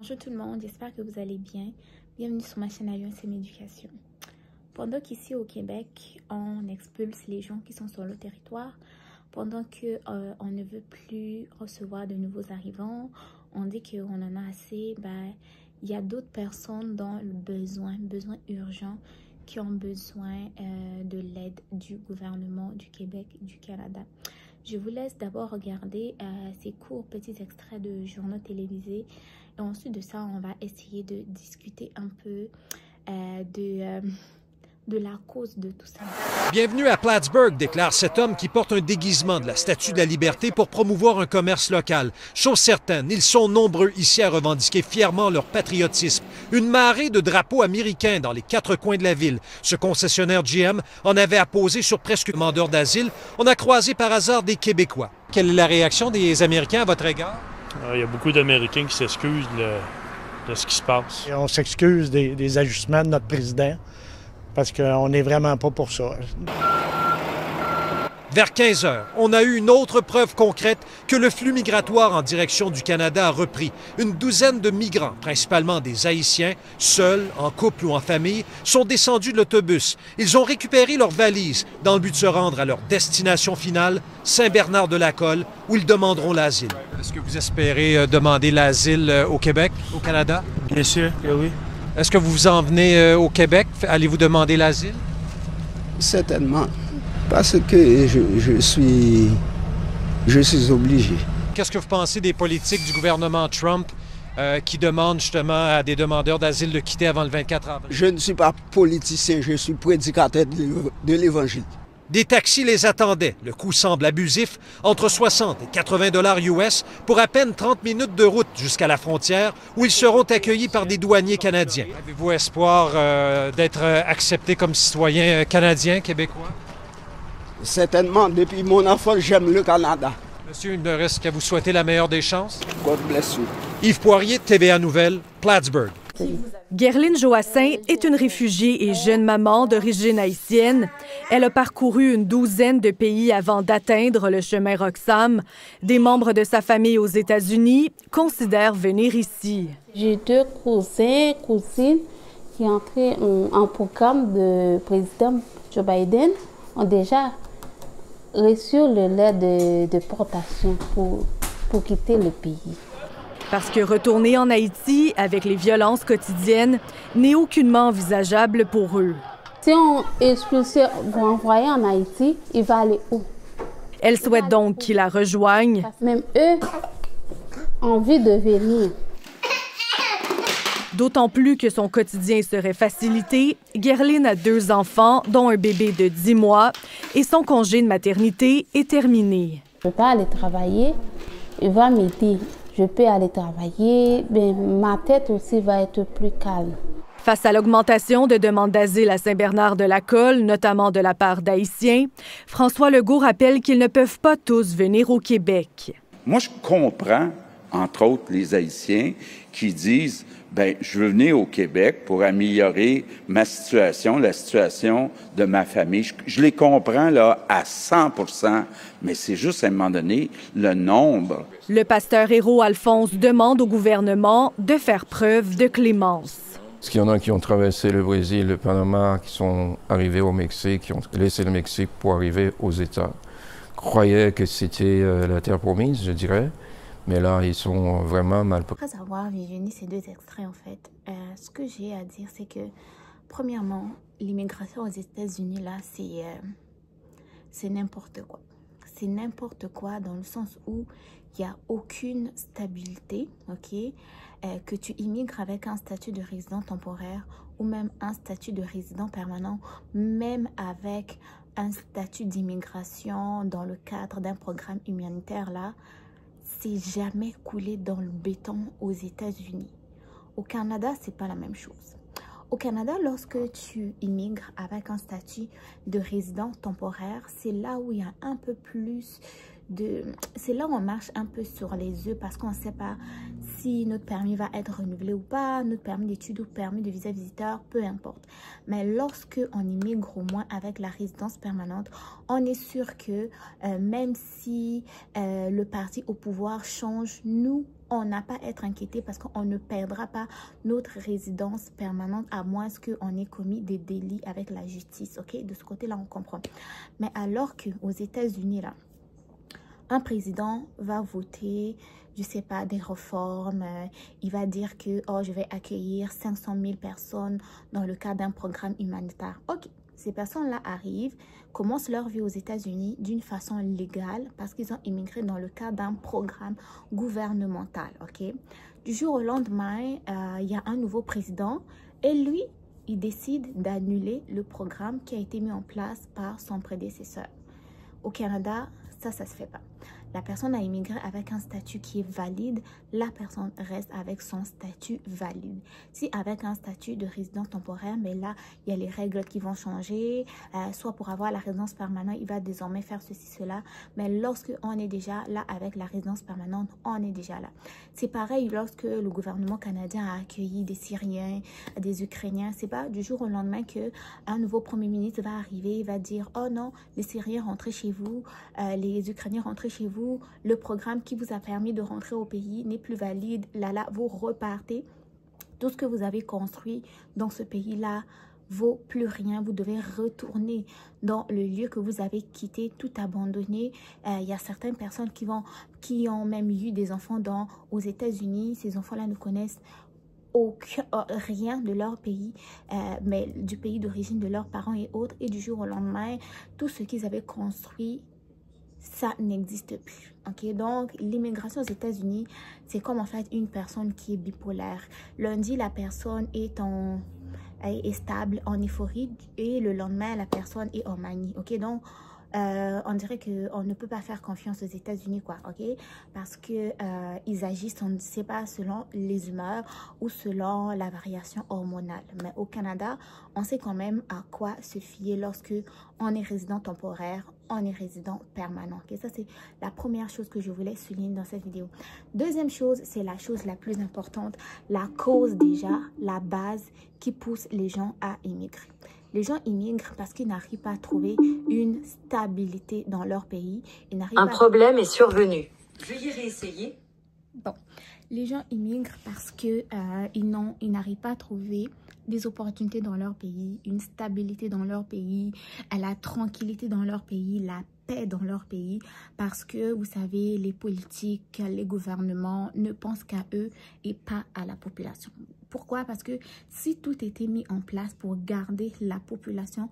Bonjour tout le monde, j'espère que vous allez bien. Bienvenue sur ma chaîne Alliance Éducation. Pendant qu'ici au Québec, on expulse les gens qui sont sur le territoire, pendant qu'on ne veut plus recevoir de nouveaux arrivants, on dit qu'on en a assez, il y a d'autres personnes dans le besoin urgent, qui ont besoin de l'aide du gouvernement du Québec et du Canada. Je vous laisse d'abord regarder ces courts petits extraits de journaux télévisés. Et ensuite de ça, on va essayer de discuter un peu de la cause de tout ça. Bienvenue à Plattsburgh, déclare cet homme qui porte un déguisement de la Statue de la Liberté pour promouvoir un commerce local. Chose certaine, ils sont nombreux ici à revendiquer fièrement leur patriotisme. Une marée de drapeaux américains dans les quatre coins de la ville. Ce concessionnaire GM en avait apposé sur presque demandeurs d'asile. On a croisé par hasard des Québécois. Quelle est la réaction des Américains à votre égard? Il y a beaucoup d'Américains qui s'excusent de ce qui se passe. Et on s'excuse des ajustements de notre président parce qu'on n'est vraiment pas pour ça. Vers 15 heures, on a eu une autre preuve concrète que le flux migratoire en direction du Canada a repris. Une douzaine de migrants, principalement des Haïtiens, seuls, en couple ou en famille, sont descendus de l'autobus. Ils ont récupéré leurs valises dans le but de se rendre à leur destination finale, Saint-Bernard-de-la-Colle, où ils demanderont l'asile. Est-ce que vous espérez demander l'asile au Québec, au Canada? Bien sûr que oui. Est-ce que vous en venez au Québec? Allez-vous demander l'asile? Certainement. Parce que je suis obligé. Qu'est-ce que vous pensez des politiques du gouvernement Trump qui demandent justement à des demandeurs d'asile de quitter avant le 24 avril? Je ne suis pas politicien, je suis prédicateur de l'Évangile. Des taxis les attendaient. Le coût semble abusif, entre 60 et 80 $ US pour à peine 30 minutes de route jusqu'à la frontière où ils seront accueillis par des douaniers canadiens. Avez-vous espoir d'être accepté comme citoyen canadien, québécois? Certainement, depuis mon enfance, j'aime le Canada. Monsieur, il ne reste qu'à vous souhaiter la meilleure des chances. God bless you. Yves Poirier, TVA Nouvelles, Plattsburgh. Guerline Joassin est une réfugiée et jeune maman d'origine haïtienne. Elle a parcouru une douzaine de pays avant d'atteindre le chemin Roxham. Des membres de sa famille aux États-Unis considèrent venir ici. J'ai deux cousines qui entraient en programme de président Joe Biden ont déjà reçu le lait de déportation pour quitter le pays. Parce que retourner en Haïti avec les violences quotidiennes n'est aucunement envisageable pour eux. Si on expulse ou envoie en Haïti, il va aller où? Elle souhaite donc qu'ils la rejoignent. Même eux ont envie de venir. D'autant plus que son quotidien serait facilité. Guerline a 2 enfants, dont un bébé de 10 mois, et son congé de maternité est terminé. Je peux aller travailler, il va m'aider. Je peux aller travailler, mais ma tête aussi va être plus calme. Face à l'augmentation de demandes d'asile à Saint-Bernard-de-la-Colle, notamment de la part d'Haïtiens, François Legault rappelle qu'ils ne peuvent pas tous venir au Québec. Moi, je comprends, entre autres, les Haïtiens qui disent « je veux venir au Québec pour améliorer ma situation, la situation de ma famille ». Je les comprends là à 100%, mais c'est juste à un moment donné le nombre. Le pasteur Hérault Alphonse demande au gouvernement de faire preuve de clémence. Parce qu'il y en a qui ont traversé le Brésil, le Panama, qui sont arrivés au Mexique, qui ont laissé le Mexique pour arriver aux États. Croyaient que c'était la terre promise, je dirais. Mais là, ils sont vraiment mal pris. Après avoir visionné ces 2 extraits, en fait, ce que j'ai à dire, c'est que, premièrement, l'immigration aux États-Unis, là, c'est n'importe quoi. C'est n'importe quoi dans le sens où il n'y a aucune stabilité, ok? Que tu immigres avec un statut de résident temporaire ou même un statut de résident permanent, même avec un statut d'immigration dans le cadre d'un programme humanitaire, là, c'est jamais coulé dans le béton aux États-Unis. Au Canada, c'est pas la même chose. Au Canada, lorsque tu immigres avec un statut de résident temporaire, c'est là où il y a un peu plus de... C'est là où on marche un peu sur les œufs parce qu'on ne sait pas si notre permis va être renouvelé ou pas, notre permis d'études ou permis de visa visiteur, peu importe. Mais lorsque on immigre au moins avec la résidence permanente, on est sûr que même si le parti au pouvoir change, nous, on n'a pas à être inquiété parce qu'on ne perdra pas notre résidence permanente à moins qu'on ait commis des délits avec la justice. Ok, de ce côté-là, on comprend. Mais alors qu'aux États-Unis, là, un président va voter, je sais pas, des réformes, il va dire que oh, je vais accueillir 500 000 personnes dans le cadre d'un programme humanitaire. Ok, ces personnes-là arrivent, commencent leur vie aux États-Unis d'une façon légale parce qu'ils ont immigré dans le cadre d'un programme gouvernemental. Ok, du jour au lendemain, il y a un nouveau président et lui, il décide d'annuler le programme qui a été mis en place par son prédécesseur. Au Canada, ça se fait pas. La personne a immigré avec un statut qui est valide, la personne reste avec son statut valide. Si avec un statut de résident temporaire, mais là, il y a les règles qui vont changer. Soit pour avoir la résidence permanente, il va désormais faire ceci, cela. Mais lorsque on est déjà là avec la résidence permanente, on est déjà là. C'est pareil lorsque le gouvernement canadien a accueilli des Syriens, des Ukrainiens. C'est pas du jour au lendemain que un nouveau premier ministre va arriver, il va dire « Oh non, les Syriens rentrez chez vous, les Ukrainiens rentrez chez vous. Le programme qui vous a permis de rentrer au pays n'est plus valide. Là, vous repartez. Tout ce que vous avez construit dans ce pays-là vaut plus rien. Vous devez retourner dans le lieu que vous avez quitté, tout abandonné. Il y a certaines personnes qui ont même eu des enfants aux États-Unis. Ces enfants-là ne connaissent rien de leur pays, mais du pays d'origine de leurs parents et autres. Et du jour au lendemain, tout ce qu'ils avaient construit, ça n'existe plus. Ok, donc l'immigration aux États-Unis, c'est comme en fait une personne qui est bipolaire. Lundi, la personne est stable, en euphorie, et le lendemain, la personne est en manie. Ok, donc on dirait qu'on ne peut pas faire confiance aux États-Unis, quoi, ok, parce que ils agissent, on ne sait pas, selon les humeurs ou selon la variation hormonale. Mais au Canada, on sait quand même à quoi se fier lorsque on est résident temporaire, on est résident permanent. Okay? Ça, c'est la première chose que je voulais souligner dans cette vidéo. Deuxième chose, c'est la chose la plus importante, la cause déjà, la base qui pousse les gens à immigrer. Les gens immigrent parce qu'ils n'arrivent pas à trouver une stabilité dans leur pays. Un problème est survenu. Veuillez réessayer. Bon, les gens immigrent parce que ils n'arrivent pas à trouver des opportunités dans leur pays, une stabilité dans leur pays, la tranquillité dans leur pays, la paix dans leur pays, parce que, vous savez, les politiques, les gouvernements ne pensent qu'à eux et pas à la population. Pourquoi? Parce que si tout était mis en place pour garder la population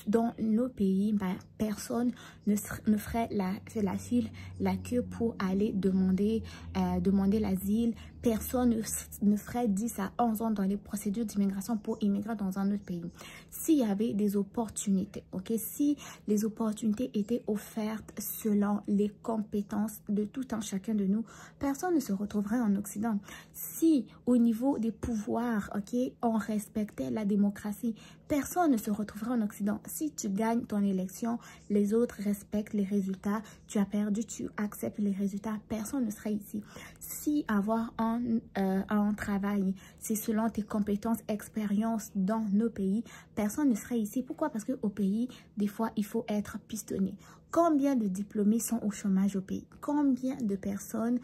dans nos pays, ben, personne ne ferait la file, la queue pour aller demander l'asile. Personne ne ferait 10 à 11 ans dans les procédures d'immigration pour immigrer dans un autre pays. S'il y avait des opportunités, ok, si les opportunités étaient offertes selon les compétences de tout un chacun de nous, personne ne se retrouverait en Occident. Si au niveau des pouvoirs, ok, on respectait la démocratie, personne ne se retrouverait en Occident. Si tu gagnes ton élection, les autres respectent les résultats. Tu as perdu, tu acceptes les résultats. Personne ne serait ici. Si avoir un travail, c'est selon tes compétences, expériences dans nos pays, personne ne serait ici. Pourquoi? Parce qu'au pays, des fois, il faut être pistonné. Combien de diplômés sont au chômage au pays? Combien de personnes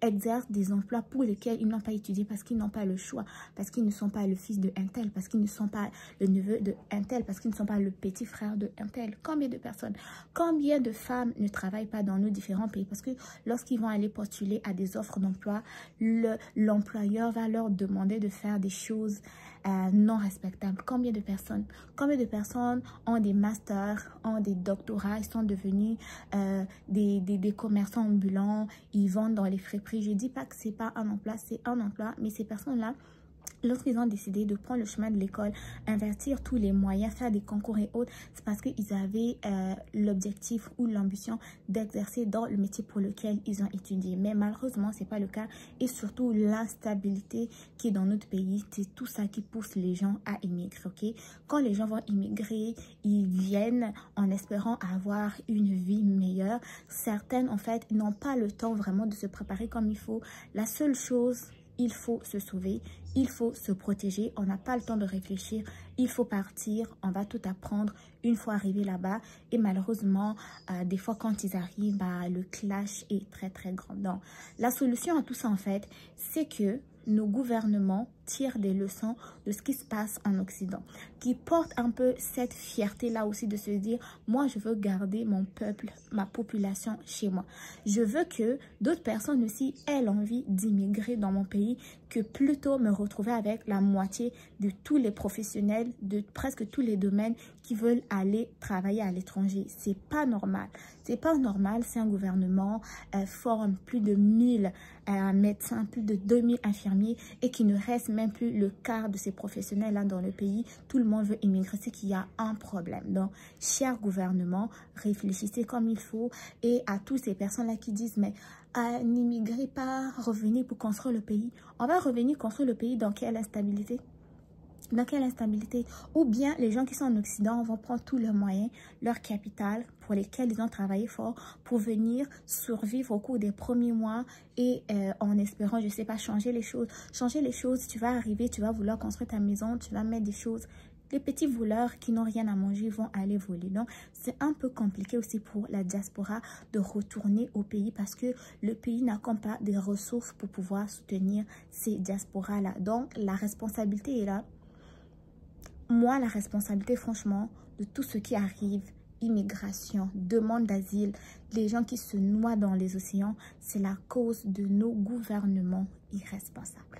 exercent des emplois pour lesquels ils n'ont pas étudié parce qu'ils n'ont pas le choix, parce qu'ils ne sont pas le fils de un tel, parce qu'ils ne sont pas le neveu de un tel, parce qu'ils ne sont pas le petit frère de un tel. Combien de personnes, combien de femmes ne travaillent pas dans nos différents pays? Parce que lorsqu'ils vont aller postuler à des offres d'emploi, l'employeur va leur demander de faire des choses non respectables. Combien de personnes ont des masters, ont des doctorats, ils sont devenus des commerçants ambulants, ils vendent dans les friperies. Je dis pas que c'est pas un emploi, c'est un emploi, mais ces personnes-là, lorsqu'ils ont décidé de prendre le chemin de l'école, investir tous les moyens, faire des concours et autres, c'est parce qu'ils avaient l'objectif ou l'ambition d'exercer dans le métier pour lequel ils ont étudié. Mais malheureusement, c'est pas le cas. Et surtout, l'instabilité qui est dans notre pays, c'est tout ça qui pousse les gens à immigrer. Okay? Quand les gens vont immigrer, ils viennent en espérant avoir une vie meilleure. Certaines, en fait, n'ont pas le temps vraiment de se préparer comme il faut. La seule chose il faut se sauver, il faut se protéger. On n'a pas le temps de réfléchir, il faut partir, on va tout apprendre une fois arrivé là-bas. Et malheureusement, des fois quand ils arrivent, le clash est très très grand. Donc, la solution à tout ça en fait, c'est que nos gouvernements tirent des leçons de ce qui se passe en Occident, qui portent un peu cette fierté-là aussi de se dire, moi je veux garder mon peuple, ma population chez moi. Je veux que d'autres personnes aussi aient l'envie d'immigrer dans mon pays, que plutôt me retrouver avec la moitié de tous les professionnels, de presque tous les domaines qui veulent aller travailler à l'étranger. C'est pas normal. C'est pas normal si un gouvernement forme plus de 1000 médecins, plus de 2000 infirmiers et qu'il ne reste même plus le quart de ces professionnels là dans le pays. Tout le monde veut immigrer, c'est qu'il y a un problème. Donc, cher gouvernement, réfléchissez comme il faut. Et à toutes ces personnes là qui disent mais n'immigrez pas, revenez pour construire le pays. On va revenir construire le pays dans quelle instabilité? Dans quelle instabilité? Ou bien les gens qui sont en Occident vont prendre tous leurs moyens, leur capital pour lesquels ils ont travaillé fort pour venir survivre au cours des premiers mois et en espérant, je sais pas, changer les choses. Changer les choses, tu vas arriver, tu vas vouloir construire ta maison, tu vas mettre des choses. Les petits voleurs qui n'ont rien à manger vont aller voler. Donc, c'est un peu compliqué aussi pour la diaspora de retourner au pays parce que le pays n'a comme pas des ressources pour pouvoir soutenir ces diasporas-là. Donc, la responsabilité est là. Moi, la responsabilité, franchement, de tout ce qui arrive, immigration, demande d'asile, les gens qui se noient dans les océans, c'est la cause de nos gouvernements irresponsables.